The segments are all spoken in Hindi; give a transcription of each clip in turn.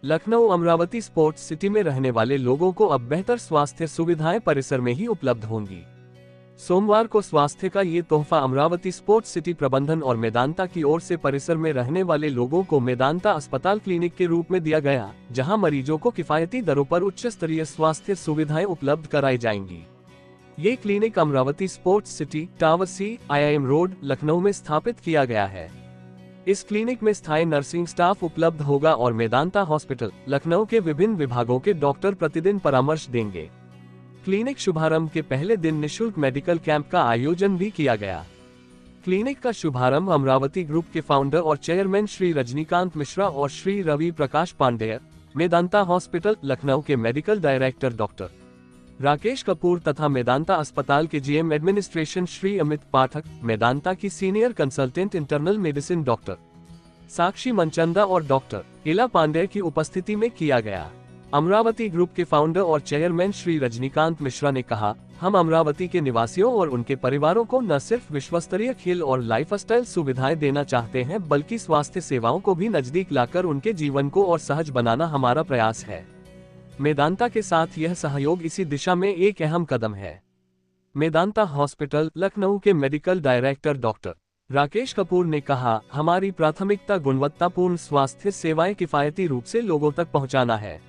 लखनऊ अमरावती स्पोर्ट्स सिटी में रहने वाले लोगों को अब बेहतर स्वास्थ्य सुविधाएं परिसर में ही उपलब्ध होंगी। सोमवार को स्वास्थ्य का ये तोहफा अमरावती स्पोर्ट्स सिटी प्रबंधन और मेदांता की ओर से परिसर में रहने वाले लोगों को मेदांता अस्पताल क्लिनिक के रूप में दिया गया, जहां मरीजों को किफायती दरों पर उच्च स्तरीय स्वास्थ्य सुविधाएं उपलब्ध कराई जाएंगी। ये clinic Amravati sports city, tower C, IIM road, Lucknow में स्थापित किया गया है। इस क्लिनिक में स्थायी नर्सिंग स्टाफ उपलब्ध होगा और मेदांता हॉस्पिटल, लखनऊ के विभिन्न विभागों के डॉक्टर प्रतिदिन परामर्श देंगे। क्लिनिक शुभारंभ के पहले दिन निशुल्क मेडिकल कैंप का आयोजन भी किया गया। क्लिनिक का शुभारंभ अमरावती ग्रुप के फाउंडर और चेयरमैन श्री रजनीकांत मिश्रा और श्री रवि प्रकाश पांडेय, मेदांता हॉस्पिटल लखनऊ के medical director doctor Rakesh Kapoor तथा मेदांता अस्पताल के GM एडमिनिस्ट्रेशन श्री अमित पाठक, मेदांता की senior consultant internal medicine doctor Sakshi Manchanda और डॉक्टर इला पांडेय की उपस्थिति में किया गया। अमरावती ग्रुप के फाउंडर और चेयरमैन श्री रजनीकांत मिश्रा ने कहा, हम अमरावती के निवासियों और उनके परिवारों को न सिर्फ विश्वस्तरीय खेल और लाइफस्टाइल सुविधाएं देना चाहते हैं, बल्कि स्वास्थ्य सेवाओं को भी नजदीक लाकर उनके जीवन को और सहज बनाना हमारा प्रयास है। मेदांता के साथ यह सहयोग इसी दिशा में एक अहम कदम है। मेदांता हॉस्पिटल लखनऊ के medical director doctor Rakesh Kapoor ने कहा, हमारी प्राथमिकता गुणवत्तापूर्ण स्वास्थ्य सेवाएं किफायती रूप से लोगों तक पहुंचाना है।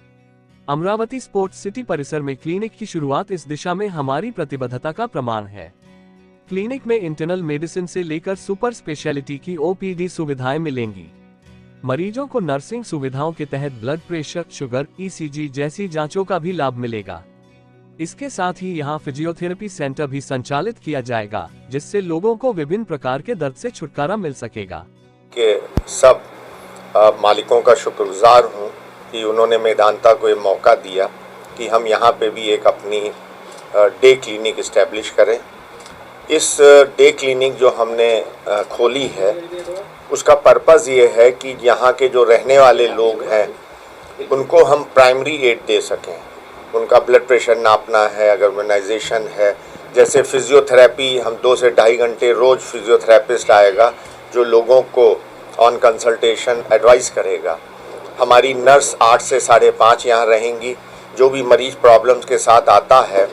अमरावती स्पोर्ट्स सिटी परिसर में क्लिनिक की शुरुआत इस दिशा में हमारी प्रतिबद्धता का प्रमाण है। क्लिनिक में इंटरनल मेडिसिन से लेकर सुपर स्पेशलिटी की OPD सुविधाएं मिलेंगी। मरीजों को नर्सिंग सुविधाओं के तहत ब्लड प्रेशर, शुगर, ECG जैसी जांचों का भी लाभ मिलेगा। इसके साथ ही यहां फिजियोथेरेपी सेंटर भी संचालित किया जाएगा, जिससे लोगों को विभिन्न प्रकार के दर्द से छुटकारा मिल सकेगा। के सब मालिकों का शुक्रगुजार हूं कि उन्होंने मेदांता को ये मौका दिया कि हम यहाँ पे भी एक अपनी डे क्लिनिक इस्टेब्लिश करें। इस डे क्लिनिक जो हमने खोली है, उसका पर्पज़ ये है कि यहाँ के जो रहने वाले लोग हैं उनको हम प्राइमरी एड दे सकें। उनका ब्लड प्रेशर नापना है, अगर ऑर्गेनाइजेशन है, जैसे फिजियोथेरेपी, हम 2 से ढाई घंटे रोज़ फिजियोथेरेपिस्ट आएगा जो लोगों को ऑन कंसल्टेशन एडवाइस करेगा। हमारी नर्स 8 से 5:30 यहाँ रहेंगी। जो भी मरीज प्रॉब्लम्स के साथ आता है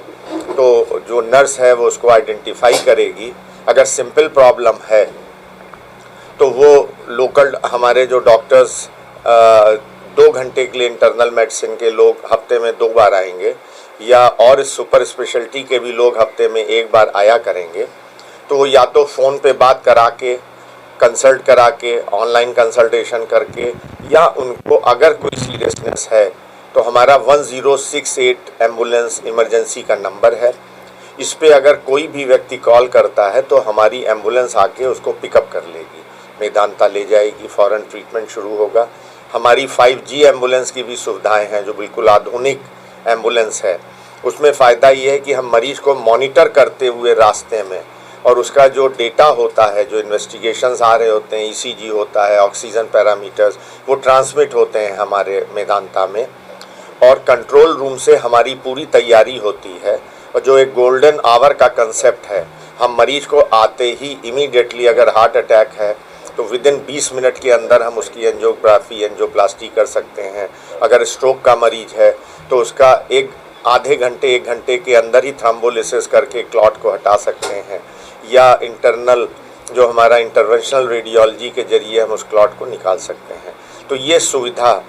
तो जो नर्स है वो उसको आइडेंटिफाई करेगी। अगर सिंपल प्रॉब्लम है तो वो लोकल हमारे जो डॉक्टर्स 2 घंटे के लिए इंटरनल मेडिसिन के लोग हफ्ते में 2 बार आएंगे, या और सुपर स्पेशलिटी के भी लोग हफ्ते में 1 बार आया करेंगे। तो या तो फ़ोन पे बात करा के, कंसल्ट करा के, ऑनलाइन कंसल्टेशन करके, या उनको अगर कोई सीरियसनेस है तो हमारा 1068 एम्बुलेंस इमरजेंसी का नंबर है। इस पे अगर कोई भी व्यक्ति कॉल करता है तो हमारी एम्बुलेंस आके उसको पिकअप कर लेगी, मेदांता ले जाएगी, फ़ौरन ट्रीटमेंट शुरू होगा। हमारी 5G एम्बुलेंस की भी सुविधाएं हैं जो बिल्कुल आधुनिक एम्बुलेंस है। उसमें फ़ायदा ये है कि हम मरीज़ को मॉनिटर करते हुए रास्ते में, और उसका जो डेटा होता है, जो इन्वेस्टिगेशंस आ रहे होते हैं, ECG होता है, ऑक्सीजन पैरामीटर्स, वो ट्रांसमिट होते हैं हमारे मेदांता में, और कंट्रोल रूम से हमारी पूरी तैयारी होती है। और जो एक गोल्डन आवर का कंसेप्ट है, हम मरीज को आते ही इमीडिएटली, अगर हार्ट अटैक है तो विदिन 20 मिनट के अंदर हम उसकी एंजियोग्राफी, एंजियोप्लास्टी कर सकते हैं। अगर स्ट्रोक का मरीज है तो उसका आधे घंटे 1 घंटे के अंदर ही थ्रोम्बोलिसिस करके क्लॉट को हटा सकते हैं, या इंटरनल जो हमारा इंटरवेंशनल रेडियोलॉजी के जरिए हम उस क्लॉट को निकाल सकते हैं। तो ये सुविधा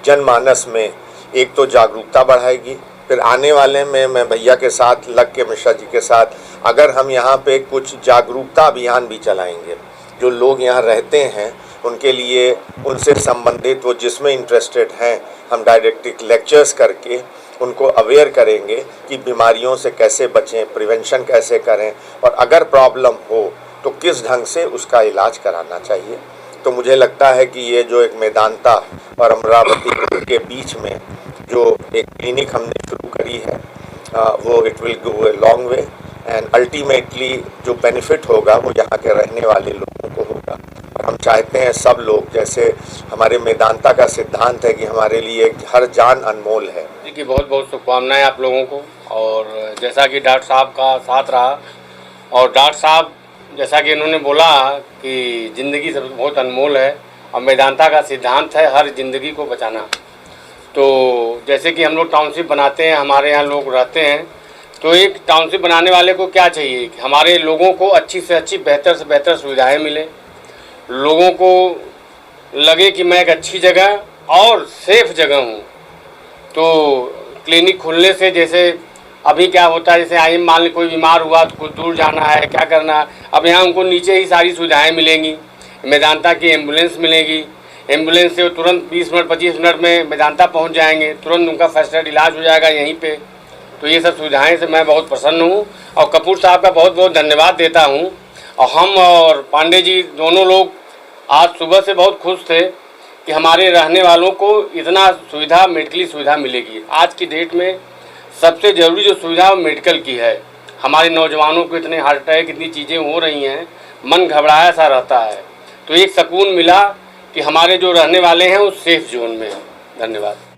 जनमानस में एक तो जागरूकता बढ़ाएगी, फिर आने वाले में मैं भैया के साथ लग के, मिश्रा जी के साथ, अगर हम यहाँ पे कुछ जागरूकता अभियान भी चलाएंगे, जो लोग यहाँ रहते हैं उनके लिए, उनसे संबंधित वो जिसमें इंटरेस्टेड हैं, हम डायरेक्टिक लेक्चर्स करके उनको अवेयर करेंगे कि बीमारियों से कैसे बचें, प्रिवेंशन कैसे करें, और अगर प्रॉब्लम हो तो किस ढंग से उसका इलाज कराना चाहिए। तो मुझे लगता है कि ये जो एक मेदांता और अमरावती के बीच में जो एक क्लिनिक हमने शुरू करी है, वो it will go a long way, and ultimately जो बेनिफिट होगा वो यहाँ के रहने वाले लोगों को होगा। और हम चाहते हैं सब लोग, जैसे हमारे मेदांता का सिद्धांत है कि हमारे लिए हर जान अनमोल है। जी की बहुत बहुत शुभकामनाएं आप लोगों को। और जैसा कि डॉक्टर साहब का साथ रहा, और डॉक्टर साहब जैसा कि इन्होंने बोला कि ज़िंदगी सब बहुत अनमोल है, और मेदांता का सिद्धांत है हर जिंदगी को बचाना। तो जैसे कि हम लोग टाउनशिप बनाते हैं, हमारे यहाँ लोग रहते हैं, तो एक टाउनशिप बनाने वाले को क्या चाहिए कि हमारे लोगों को अच्छी से अच्छी बेहतर से बेहतर सुविधाएं मिले, लोगों को लगे कि मैं एक अच्छी जगह और सेफ जगह हूँ। तो क्लिनिक खुलने से जैसे अभी क्या होता है, जैसे आई मान ली कोई बीमार हुआ तो कुछ दूर जाना है, क्या करना है, अब यहाँ उनको नीचे ही सारी सुविधाएं मिलेंगी। मेदांता की एम्बुलेंस मिलेगी, एम्बुलेंस से वो तुरंत 20 मिनट 25 मिनट में मेदांता पहुँच जाएंगे, तुरंत उनका फर्स्ट एड इलाज हो जाएगा यहीं पे। तो ये सब सुविधाएं से मैं बहुत प्रसन्न हूँ और कपूर साहब का बहुत बहुत धन्यवाद देता हूँ। और हम और पांडे जी दोनों लोग आज सुबह से बहुत खुश थे कि हमारे रहने वालों को इतना सुविधा, मेडिकली सुविधा मिलेगी। आज की डेट में सबसे ज़रूरी जो सुविधा मेडिकल की है। हमारे नौजवानों को इतने हार्ट अटैक, इतनी चीज़ें हो रही हैं, मन घबराया सा रहता है। तो एक सुकून मिला कि हमारे जो रहने वाले हैं वो सेफ जोन में हैं। धन्यवाद।